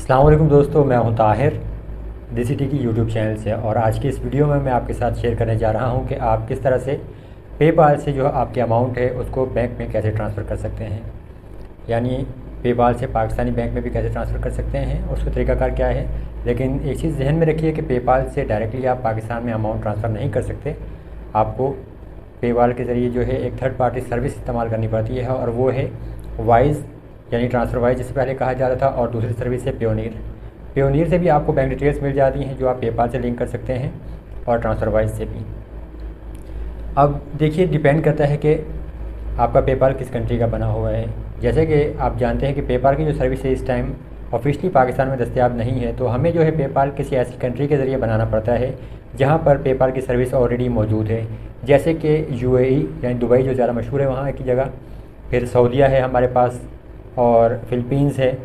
अस्सलाम वालेकुम दोस्तों, मैं हूं ताहिर DCT की यूट्यूब चैनल से। और आज की इस वीडियो में मैं आपके साथ शेयर करने जा रहा हूं कि आप किस तरह से पेपाल से जो आपके अमाउंट है उसको बैंक में कैसे ट्रांसफ़र कर सकते हैं। यानी पेपाल से पाकिस्तानी बैंक में भी कैसे ट्रांसफ़र कर सकते हैं, उसका तरीकाकार क्या है। लेकिन एक चीज़ जहन में रखिए कि पेपाल से डायरेक्टली आप पाकिस्तान में अमाउंट ट्रांसफ़र नहीं कर सकते। आपको पेपाल के ज़रिए जो है एक थर्ड पार्टी सर्विस इस्तेमाल करनी पड़ती है, और वो है वाइज़, यानी ट्रांसफ़र वाइज जिसे पहले कहा जाता था। और दूसरी सर्विस है पेयोनीर। पेयोनीर से भी आपको बैंक डिटेल्स मिल जाती हैं जो आप पेपाल से लिंक कर सकते हैं, और ट्रांसफ़र वाइज से भी। अब देखिए, डिपेंड करता है कि आपका पेपाल किस कंट्री का बना हुआ है। जैसे कि आप जानते हैं कि पेपाल की जो सर्विस है इस टाइम ऑफिशियली पाकिस्तान में दस्तयाब नहीं है, तो हमें जो है पेपाल किसी ऐसी कंट्री के ज़रिए बनाना पड़ता है जहाँ पर पेपाल की सर्विस ऑलरेडी मौजूद है। जैसे कि UAE यानी दुबई जो ज़्यादा मशहूर है वहाँ की जगह, फिर सऊदीया है हमारे पास, और फ़िलीपींस है,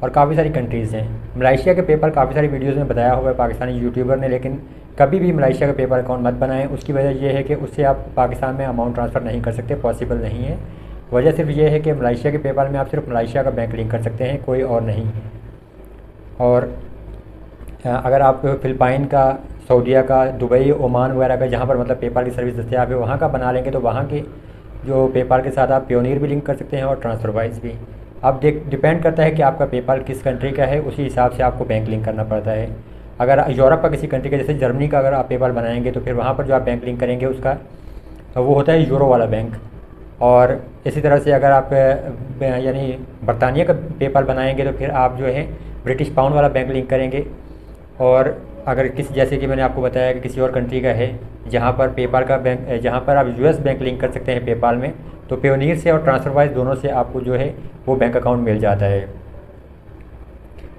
और काफ़ी सारी कंट्रीज़ हैं। मलेशिया के पेपाल काफ़ी सारी वीडियोज़ में बताया हुआ है पाकिस्तानी यूट्यूबर ने, लेकिन कभी भी मलेशिया का पेपाल अकाउंट मत बनाएं। उसकी वजह यह है कि उससे आप पाकिस्तान में अमाउंट ट्रांसफ़र नहीं कर सकते, पॉसिबल नहीं है। वजह सिर्फ ये है कि मलेशिया के पेपाल में आप सिर्फ मलेशिया का बैंक लिंक कर सकते हैं, कोई और नहीं। और अगर आप फ़िलिपाइन का, सऊदीया का, दुबई, ओमान वगैरह का, जहाँ पर मतलब पेपाल की सर्विस दस्तयाब है, वहाँ का बना लेंगे तो वहाँ के जो पेपाल के साथ आप पेयोनीर भी लिंक कर सकते हैं और ट्रांसफ़र वाइज भी। अब डिपेंड करता है कि आपका पेपाल किस कंट्री का है, उसी हिसाब से आपको बैंक लिंक करना पड़ता है। अगर यूरोप का किसी कंट्री का, जैसे जर्मनी का अगर आप पेपाल बनाएंगे, तो फिर वहाँ पर जो आप बैंक लिंक करेंगे उसका तो वो होता है यूरो वाला बैंक। और इसी तरह से अगर आप यानी बरतानिया का पेपाल बनाएंगे तो फिर आप जो है ब्रिटिश पाउंड वाला बैंक लिंक करेंगे। और अगर किसी, जैसे कि मैंने आपको बताया कि किसी और कंट्री का है जहाँ पर पेपाल का बैंक, जहाँ पर आप US बैंक लिंक कर सकते हैं पेपाल में, तो पेयोनीर से और ट्रांसफ़र वाइज दोनों से आपको जो है वो बैंक अकाउंट मिल जाता है।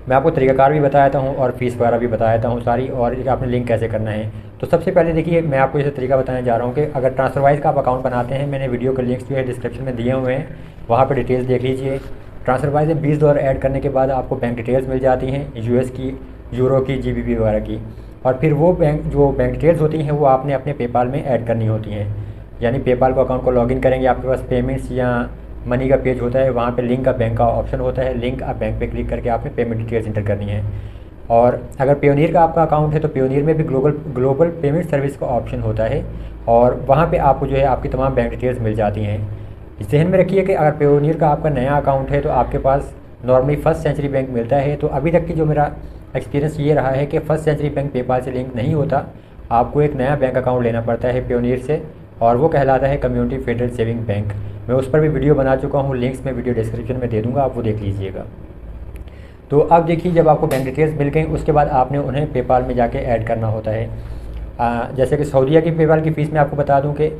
मैं आपको तरीकाकार भी बताया हूँ और फ़ीस वगैरह भी बताया हूँ सारी, और आपने लिंक कैसे करना है। तो सबसे पहले देखिए, मैं आपको ये तरीका बताने जा रहा हूँ कि अगर ट्रांसफ़र वाइज का आप अकाउंट बनाते हैं, मैंने वीडियो के लिंक्स जो है डिस्क्रिप्शन में दिए हुए हैं, वहाँ पर डिटेल्स देख लीजिए। ट्रांसफ़र वाइज में $20 ऐड करने के बाद आपको बैंक डिटेल्स मिल जाती हैं, US की, यूरो की, GBP वगैरह की। और फिर वो बैंक डिटेल्स होती हैं वो आपने अपने पेपाल में ऐड करनी होती हैं। यानी पेपाल को अकाउंट को लॉगिन करेंगे, आपके पास पेमेंट्स या मनी का पेज होता है, वहाँ पे लिंक अ बैंक का ऑप्शन होता है। लिंक अ बैंक पे क्लिक करके आपने पेमेंट डिटेल्स इंटर करनी है। और अगर पेयोनीर का आपका अकाउंट है तो पेयोनीर में भी ग्लोबल पेमेंट सर्विस का ऑप्शन होता है, और वहाँ पे आपको जो है आपकी तमाम बैंक डिटेल्स मिल जाती हैं। जहन में रखिए कि अगर पेयोनीर का आपका नया अकाउंट है तो आपके पास नॉर्मली फर्स्ट सेंचुरी बैंक मिलता है। तो अभी तक की जो मेरा एक्सपीरियंस ये रहा है कि फर्स्ट सेंचुरी बैंक पेपाल से लिंक नहीं होता, आपको एक नया बैंक अकाउंट लेना पड़ता है पेयोनीर से, और वो कहलाता है कम्युनिटी फेडरल सेविंग बैंक। मैं उस पर भी वीडियो बना चुका हूँ, लिंक्स में वीडियो डिस्क्रिप्शन में दे दूँगा, आप वो देख लीजिएगा। तो अब देखिए, जब आपको बैंक डिटेल्स मिल गई उसके बाद आपने उन्हें पेपाल में जाके ऐड करना होता है। जैसे कि सऊदीया की पेपाल की फ़ीस मैं आपको बता दूँ कि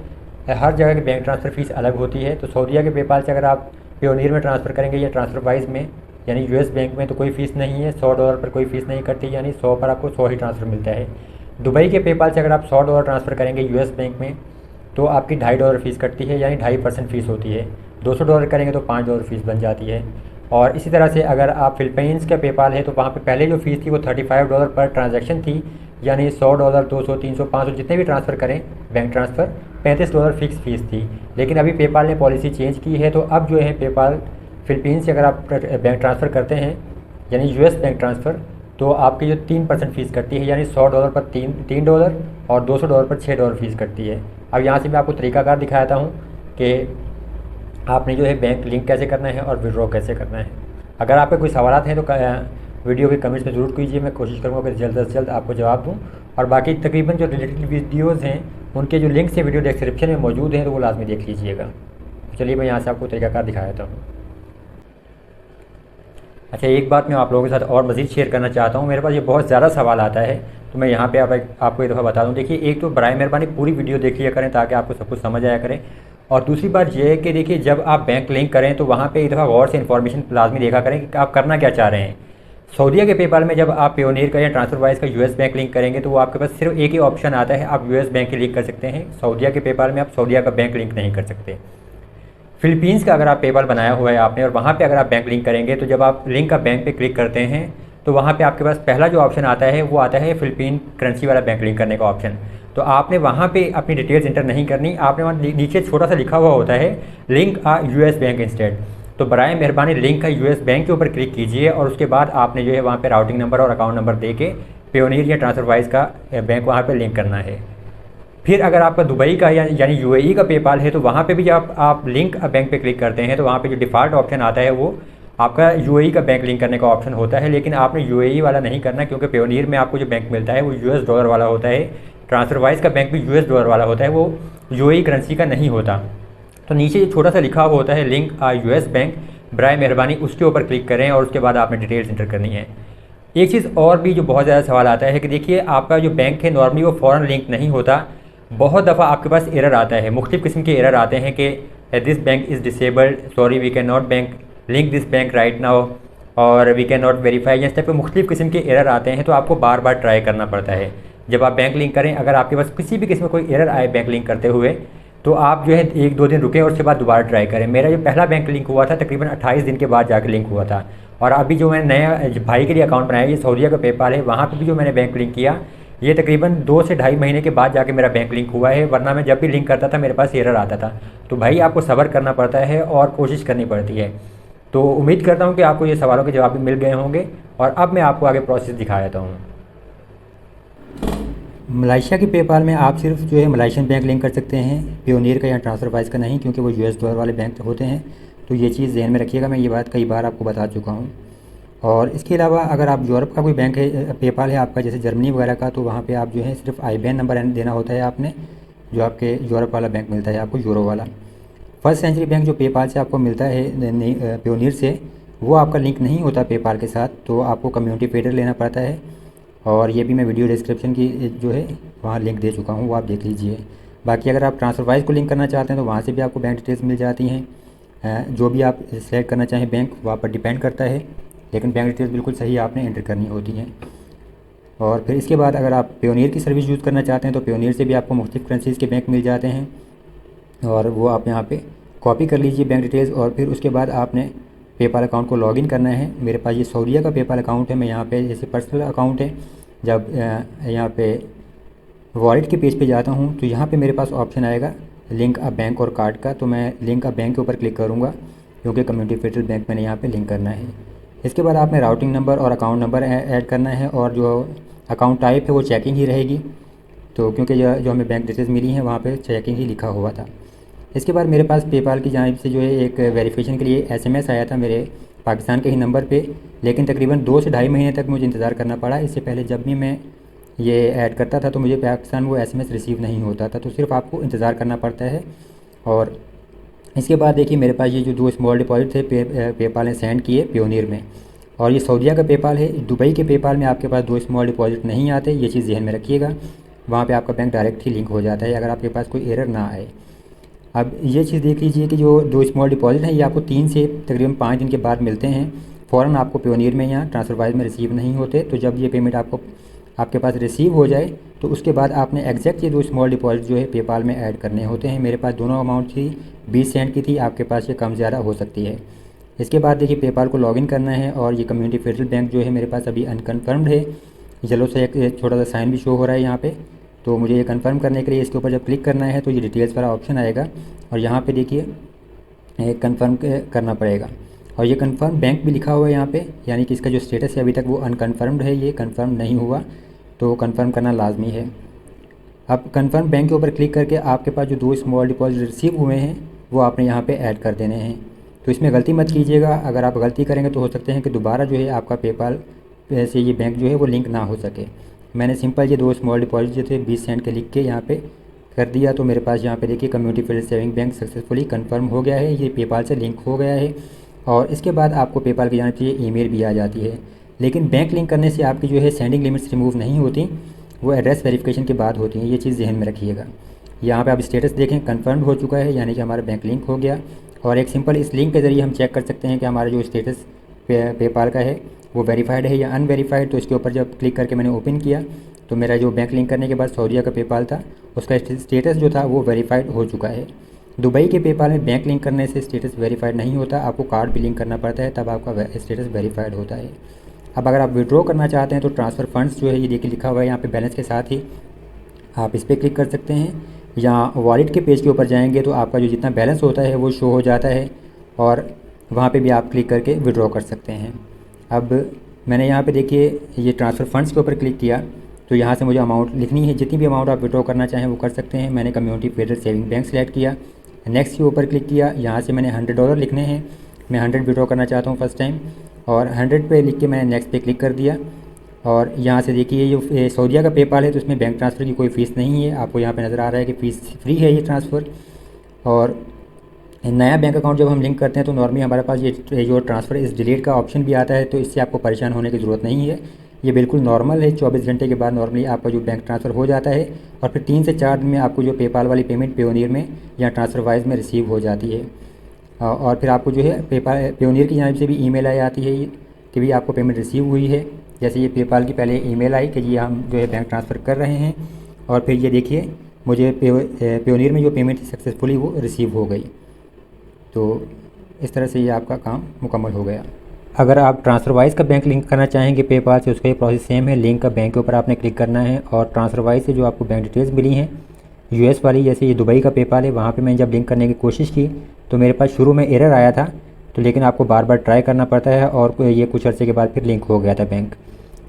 हर जगह की बैंक ट्रांसफ़र फ़ीस अलग होती है। तो सऊदीया के पेपाल से अगर आप पेयोनीर में ट्रांसफ़र करेंगे या ट्रांसफ़र वाइज में, यानी US बैंक में, तो कोई फ़ीस नहीं है। $100 पर कोई फ़ीस नहीं कटती, यानी 100 पर आपको 100 ही ट्रांसफ़र मिलता है। दुबई के पेपाल से अगर आप $100 ट्रांसफ़र करेंगे US बैंक में तो आपकी $2.5 फ़ीस कटती है, यानी 2.5% फ़ीस होती है। $200 करेंगे तो $5 फ़ीस बन जाती है। और इसी तरह से अगर आप फ़िलीपींस का पेपाल है तो वहाँ पे पहले जो फ़ीस थी वो $35 पर ट्रांजैक्शन थी, यानी $100, 200, 300, 500 जितने भी ट्रांसफ़र करें बैंक ट्रांसफ़र, $35 फ़िक्स फ़ीस थी। लेकिन अभी पेपाल ने पॉलिसी चेंज की है, तो अब जो है पेपाल फ़िलीपींस से अगर आप बैंक ट्रांसफ़र करते हैं, यानी US बैंक ट्रांसफ़र, तो आपकी जो 3% फ़ीस कटती है, यानी $100 पर $3 और $200 पर $6 फ़ीस कटती है। अब यहाँ से मैं आपको तरीकाकार दिखाता हूँ कि आपने जो है बैंक लिंक कैसे करना है और विड्रॉ कैसे करना है। अगर आपके कोई सवाल हैं तो वीडियो के कमेंट्स में ज़रूर कीजिए, मैं कोशिश करूँगा कि जल्द से जल्द आपको जवाब दूँ। और बाकी तकरीबन जो रिलेटेड वीडियोज़ हैं उनके जो लिंक्स हैं वीडियो डिस्क्रिप्शन में मौजूद हैं, तो वो लाजमी देख लीजिएगा। चलिए, मैं यहाँ से आपको तरीकाकार दिखाता हूँ। अच्छा, एक बात मैं आप लोगों के साथ और मज़ीद शेयर करना चाहता हूँ। मेरे पास ये बहुत ज़्यादा सवाल आता है, तो मैं यहाँ पे आपको एक दफ़ा बता दूँ। देखिए, एक तो बराए मेहरबानी पूरी वीडियो देख लिया करें ताकि आपको सब कुछ समझ आया करें। और दूसरी बात यह है कि देखिए, जब आप बैंक लिंक करें तो वहाँ पे एक दफ़ा गौर से इन्फॉर्मेशन लाजमी देखा करें कि आप करना क्या चाह रहे हैं। सऊदीया के पेपाल में जब आप पेयोनीर का या ट्रांसफ़र वाइज का US बैंक लिंक करेंगे तो वो आपके पास सिर्फ एक ही ऑप्शन आता है, आप US बैंक ही लिंक कर सकते हैं। सऊदीया के पेपाल में आप सऊदीया का बैंक लिंक नहीं कर सकते। फ़िलीपींस का अगर आप पेपाल बनाया हुआ है आपने और वहाँ पे अगर आप बैंक लिंक करेंगे, तो जब आप लिंक का बैंक पे क्लिक करते हैं तो वहाँ पे आपके पास पहला जो ऑप्शन आता है वो आता है फ़िलीपीन करेंसी वाला बैंक लिंक करने का ऑप्शन। तो आपने वहाँ पे अपनी डिटेल्स इंटर नहीं करनी, आपने वहाँ नीचे छोटा सा लिखा हुआ होता है लिंक US बैंक इंस्टेड। तो बराए मेहरबानी लिंक का यूएस बैंक के ऊपर क्लिक कीजिए और उसके बाद आपने जो है वहाँ पे राउटिंग नंबर और अकाउंट नंबर दे के पेयोनियर या ट्रांसफरवाइज का बैंक वहाँ पे लिंक करना है। फिर अगर आपका दुबई का यानी यूएई का पेपाल है तो वहाँ पे भी जब आप लिंक बैंक पे क्लिक करते हैं तो वहाँ पे जो डिफ़ॉल्ट ऑप्शन आता है वो आपका यूएई का बैंक लिंक करने का ऑप्शन होता है, लेकिन आपने यूएई वाला नहीं करना क्योंकि पेयोनियर में आपको जो बैंक मिलता है वो यूएस डॉलर वाला होता है। ट्रांसफरवाइज का बैंक भी यूएस डॉलर वाला होता है, वो यूएई करेंसी का नहीं होता। तो नीचे जो छोटा सा लिखा हुआ होता है लिंक यूएस बैंक, बराए मेहरबानी उसके ऊपर क्लिक करें और उसके बाद आपने डिटेल्स इंटर करनी है। एक चीज़ और भी जो बहुत ज़्यादा सवाल आता है कि देखिए आपका जो बैंक है नॉर्मली वो फ़ॉरन लिंक नहीं होता। बहुत दफ़ा आपके पास एरर आता है, मुख्तलिफ़ किस्म के एरर आते हैं कि this bank is disabled, sorry we can not bank link this bank right now और वी कैन नॉट वेरीफाई। इस टाइप के मुख्तलिफ़ किस्म के एरर आते हैं तो आपको बार बार ट्राई करना पड़ता है जब आप बैंक लिंक करें। अगर आपके पास किसी भी किस्म का कोई एरर आए बैंक लिंक करते हुए तो आप जो है 1-2 दिन रुकें और उसके बाद दोबारा ट्राई करें। मेरा जो पहला बैंक लिंक हुआ था तकरीबन 28 दिन के बाद जाकर लिंक हुआ था, और अभी जो मैंने नया भाई के लिए अकाउंट बनाया, ये सऊदीया का पेपाल है, वहाँ पे भी जो मैंने बैंक लिंक किया ये तकरीबन 2 से ढाई महीने के बाद जाके मेरा बैंक लिंक हुआ है, वरना मैं जब भी लिंक करता था मेरे पास एरर आता था। तो भाई आपको सब्र करना पड़ता है और कोशिश करनी पड़ती है। तो उम्मीद करता हूँ कि आपको ये सवालों के जवाब भी मिल गए होंगे और अब मैं आपको आगे प्रोसेस दिखा देता हूँ। मलेशिया के पेपाल में आप सिर्फ जो है मलेशियन बैंक लिंक कर सकते हैं, पेयोनियर का या ट्रांसफरवाइज का नहीं, क्योंकि वो यूएस डॉलर वाले बैंक होते हैं। तो ये चीज़ ध्यान में रखिएगा, मैं ये बात कई बार आपको बता चुका हूँ। और इसके अलावा अगर आप यूरोप का कोई बैंक है, पेपाल है आपका जैसे जर्मनी वगैरह का, तो वहाँ पे आप जो है सिर्फ आईबैन नंबर देना होता है आपने, जो आपके यूरोप वाला बैंक मिलता है आपको यूरो वाला। फर्स्ट सेंचुरी बैंक जो पेपाल से आपको मिलता है पेयोनियर से, वो आपका लिंक नहीं होता पेपाल के साथ, तो आपको कम्युनिटी पेडर लेना पड़ता है। और ये भी मैं वीडियो डिस्क्रिप्शन की जो है वहाँ लिंक दे चुका हूँ, वो आप देख लीजिए। बाकी अगर आप ट्रांसफरवाइज को लिंक करना चाहते हैं तो वहाँ से भी आपको बैंक डिटेल्स मिल जाती हैं। जो भी आप सेलेक्ट करना चाहें बैंक वहाँ पर डिपेंड करता है, लेकिन बैंक डिटेल्स बिल्कुल सही आपने एंटर करनी होती हैं। और फिर इसके बाद अगर आप पेयोनियर की सर्विस यूज़ करना चाहते हैं तो पेयोनियर से भी आपको मुख्तलिफ़ करेंसीज़ के बैंक मिल जाते हैं, और वो आप यहाँ पे कॉपी कर लीजिए बैंक डिटेल्स। और फिर उसके बाद आपने पेपाल अकाउंट को लॉगिन करना है। मेरे पास ये सऊदीया का पेपाल अकाउंट है, मैं यहाँ पे जैसे पर्सनल अकाउंट है, जब यहाँ पे वॉलेट के पेज पे जाता हूँ तो यहाँ पे मेरे पास ऑप्शन आएगा लिंक अ बैंक और कार्ड का, तो मैं लिंक अ बैंक के ऊपर क्लिक करूँगा क्योंकि कम्युनिटी फेडरल बैंक मैंने यहाँ पे लिंक करना है। इसके बाद आपने राउटिंग नंबर और अकाउंट नंबर ऐड करना है, और जो अकाउंट टाइप है वो चेकिंग ही रहेगी, तो क्योंकि जो हमें बैंक डिटेल्स मिली हैं वहाँ पे चेकिंग ही लिखा हुआ था। इसके बाद मेरे पास पेपाल की जानिब से जो है एक वेरिफिकेशन के लिए SMS आया था मेरे पाकिस्तान के ही नंबर पे, लेकिन तकरीबन 2 से ढाई महीने तक मुझे इंतज़ार करना पड़ा। इससे पहले जब भी मैं ये ऐड करता था तो मुझे पाकिस्तान वो SMS रिसीव नहीं होता था, तो सिर्फ आपको इंतज़ार करना पड़ता है। और इसके बाद देखिए मेरे पास ये जो 2 स्मॉल डिपॉजिट थे पेपाल ने सेंड किए पेयोनियर में, और ये सऊदीया का पेपाल है। दुबई के पेपाल में आपके पास 2 स्मॉल डिपॉजिट नहीं आते, ये चीज़ ध्यान में रखिएगा। वहाँ पे आपका बैंक डायरेक्ट ही लिंक हो जाता है अगर आपके पास कोई एरर ना आए। अब ये चीज़ देख लीजिए कि जो 2 स्मॉल डिपॉजिट हैं ये आपको 3 से तकरीबन 5 दिन के बाद मिलते हैं। फ़ौरन आपको पेयोनियर में या ट्रांसफरवाइज में रिसीव नहीं होते। तो जब ये पेमेंट आपके पास रिसीव हो जाए तो उसके बाद आपने एग्जैक्ट ये 2 स्मॉल डिपॉजिट जो है पेपाल में ऐड करने होते हैं। मेरे पास दोनों अमाउंट थी 20 सेंट की थी, आपके पास ये कम ज़्यादा हो सकती है। इसके बाद देखिए पेपाल को लॉगिन करना है, और ये कम्युनिटी फेडरल बैंक जो है मेरे पास अभी अनकन्फर्म्ड है। येलो से एक छोटा सा साइन भी शो हो रहा है यहाँ पे, तो मुझे ये कंफर्म करने के लिए इसके ऊपर जब क्लिक करना है तो ये डिटेल्स वाला ऑप्शन आएगा, और यहाँ पे देखिए कंफर्म करना पड़ेगा। और ये कंफर्म बैंक भी लिखा हुआ है यहाँ पे, यानी कि इसका जो स्टेटस है अभी तक वो अनकन्फर्म्ड है, ये कंफर्म नहीं हुआ, तो कंफर्म करना लाजमी है। अब कंफर्म बैंक के ऊपर क्लिक करके आपके पास जो 2 स्मॉल डिपॉजिट रिसीव हुए हैं वो आपने यहाँ पे ऐड कर देने हैं। तो इसमें गलती मत कीजिएगा, अगर आप गलती करेंगे तो हो सकते हैं कि दोबारा जो है आपका पेपाल से ये बैंक जो है वो लिंक ना हो सके। मैंने सिंपल ये 2 स्मॉल डिपॉजिट जो थे 20 सेंट के लिख के यहाँ पे कर दिया, तो मेरे पास यहाँ पे देखिए community federal saving bank successfully confirm हो गया है, ये पेपाल से लिंक हो गया है। और इसके बाद आपको पेपाल की जानी चाहिए ईमेल भी आ जाती है, लेकिन बैंक लिंक करने से आपकी जो है सेंडिंग लिमिट्स रिमूव नहीं होती, वो एड्रेस वेरिफिकेशन के बाद होती हैं। ये चीज़ ध्यान में रखिएगा। यहाँ पे आप स्टेटस देखें कंफर्म हो चुका है, यानी कि हमारा बैंक लिंक हो गया। और एक सिंपल इस लिंक के ज़रिए हम चेक कर सकते हैं कि हमारा जो स्टेटस पेपाल का है वो वेरीफाइड है या अनवेरीफाइड। तो इसके ऊपर जब क्लिक करके मैंने ओपन किया तो मेरा जो बैंक लिंक करने के बाद सऊदीया का पेपाल था उसका स्टेटस जो था वो वेरीफाइड हो चुका है। दुबई के पेपाल में बैंक लिंक करने से स्टेटस वेरीफाइड नहीं होता, आपको कार्ड भी लिंक करना पड़ता है, तब आपका स्टेटस वेरीफाइड होता है। अब अगर आप विड्रॉ करना चाहते हैं तो ट्रांसफ़र फंड्स जो है ये देखिए लिखा हुआ है यहाँ पे बैलेंस के साथ ही, आप इस पर क्लिक कर सकते हैं। या वॉलेट के पेज के ऊपर जाएंगे तो आपका जो जितना बैलेंस होता है वो शो हो जाता है, और वहाँ पे भी आप क्लिक करके विड्रॉ कर सकते हैं। अब मैंने यहाँ पे देखिए ये ट्रांसफ़र फंड्स के ऊपर क्लिक किया, तो यहाँ से मुझे अमाउंट लिखनी है, जितनी भी अमाउंट आप विड्रॉ करना चाहें वो कर सकते हैं। मैंने community federal saving bank select किया, नेक्स्ट के ऊपर क्लिक किया। यहाँ से मैंने $100 लिखने हैं, मैं 100 विड्रॉ करना चाहता हूँ फर्स्ट टाइम, और 100 पे लिख के मैंने नेक्स्ट पे क्लिक कर दिया। और यहाँ से देखिए ये जो सऊदीया का पेपाल है तो इसमें बैंक ट्रांसफ़र की कोई फ़ीस नहीं है, आपको यहाँ पे नज़र आ रहा है कि फ़ीस फ्री है ये ट्रांसफ़र। और नया बैंक अकाउंट जब हम लिंक करते हैं तो नॉर्मली हमारे पास ये जो ट्रांसफ़र इस डिलीट का ऑप्शन भी आता है, तो इससे आपको परेशान होने की ज़रूरत नहीं है, ये बिल्कुल नॉर्मल है। 24 घंटे के बाद नॉर्मली आपका जो बैंक ट्रांसफ़र हो जाता है, और फिर 3 से 4 दिन में आपको जो पेपाल वाली पेमेंट पेयोनियर में या ट्रांसफ़र वाइज में रिसीव हो जाती है। और फिर आपको जो है पेयोनियर की जानिब से भी ईमेल आई आती है कि भी आपको पेमेंट रिसीव हुई है। जैसे ये पेपाल की पहले ईमेल आई कि ये हम जो है बैंक ट्रांसफ़र कर रहे हैं, और फिर ये देखिए मुझे पेयोनियर में जो पेमेंट सक्सेसफुली वो रिसीव हो गई। तो इस तरह से ये आपका काम मुकम्मल हो गया। अगर आप ट्रांसफ़र वाइज का बैंक लिंक करना चाहेंगे पेपाल से, उसका ये प्रोसेस सेम है। लिंक का बैंक के ऊपर आपने क्लिक करना है, और ट्रांसफ़र वाइज से जो आपको बैंक डिटेल्स मिली हैं यूएस वाली, जैसे ये दुबई का पेपाल है, वहाँ पे मैंने जब लिंक करने की कोशिश की तो मेरे पास शुरू में एरर आया था, तो लेकिन आपको बार बार ट्राई करना पड़ता है, और ये कुछ अर्से के बाद फिर लिंक हो गया था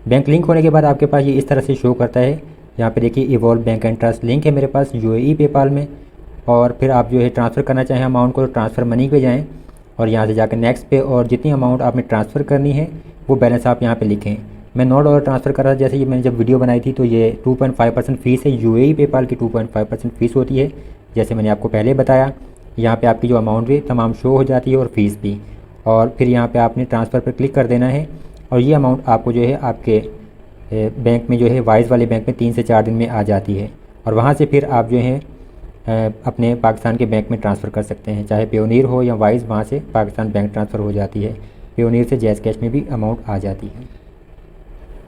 बैंक लिंक होने के बाद आपके पास ये इस तरह से शो करता है। यहाँ पे देखिए evolve bank and trust link है मेरे पास यूएई पेपाल में, और फिर आप जो है ट्रांसफ़र करना चाहें अमाउंट को तो ट्रांसफ़र मनी पे जाएँ, और यहाँ से जाकर नेक्स्ट पे, और जितनी अमाउंट आपने ट्रांसफ़र करनी है वो बैलेंस आप यहाँ पे लिखें। मैं $9 ट्रांसफ़र कर रहा था, जैसे ये मैंने जब वीडियो बनाई थी तो ये 2.5% फ़ीस है, यूएई पेपाल की 2.5% फ़ीस होती है, जैसे मैंने आपको पहले बताया। यहाँ पे आपकी जो अमाउंट है तमाम शो हो जाती है और फ़ीस भी, और फिर यहाँ पे आपने ट्रांसफ़र पर क्लिक कर देना है, और ये अमाउंट आपको जो है आपके बैंक में जो है वाइज वाले बैंक में 3 से 4 दिन में आ जाती है, और वहाँ से फिर आप जो है अपने पाकिस्तान के बैंक में ट्रांसफ़र कर सकते हैं, चाहे पेयोनियर हो या वाइज, वहाँ से पाकिस्तान बैंक ट्रांसफ़र हो जाती है। पेयोनियर से जैज़ कैश में भी अमाउंट आ जाती है।